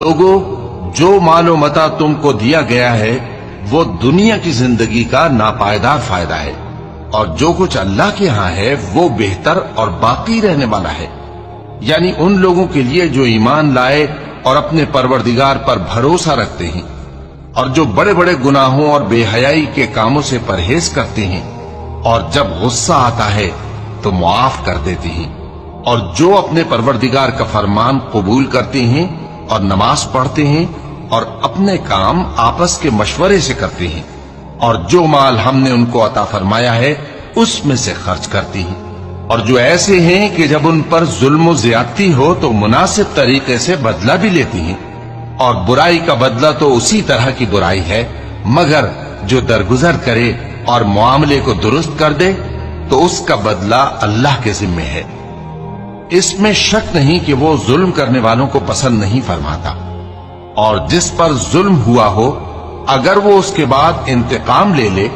لوگوں، جو مال و متا تم کو دیا گیا ہے وہ دنیا کی زندگی کا ناپائیدار فائدہ ہے، اور جو کچھ اللہ کے ہاں ہے وہ بہتر اور باقی رہنے والا ہے، یعنی ان لوگوں کے لیے جو ایمان لائے اور اپنے پروردگار پر بھروسہ رکھتے ہیں، اور جو بڑے بڑے گناہوں اور بے حیائی کے کاموں سے پرہیز کرتے ہیں، اور جب غصہ آتا ہے تو معاف کر دیتے ہیں، اور جو اپنے پروردگار کا فرمان قبول کرتے ہیں اور نماز پڑھتے ہیں اور اپنے کام آپس کے مشورے سے کرتے ہیں، اور جو مال ہم نے ان کو عطا فرمایا ہے اس میں سے خرچ کرتے ہیں، اور جو ایسے ہیں کہ جب ان پر ظلم و زیادتی ہو تو مناسب طریقے سے بدلہ بھی لیتی ہیں، اور برائی کا بدلہ تو اسی طرح کی برائی ہے، مگر جو درگزر کرے اور معاملے کو درست کر دے تو اس کا بدلہ اللہ کے ذمے ہے۔ اس میں شک نہیں کہ وہ ظلم کرنے والوں کو پسند نہیں فرماتا، اور جس پر ظلم ہوا ہو اگر وہ اس کے بعد انتقام لے لے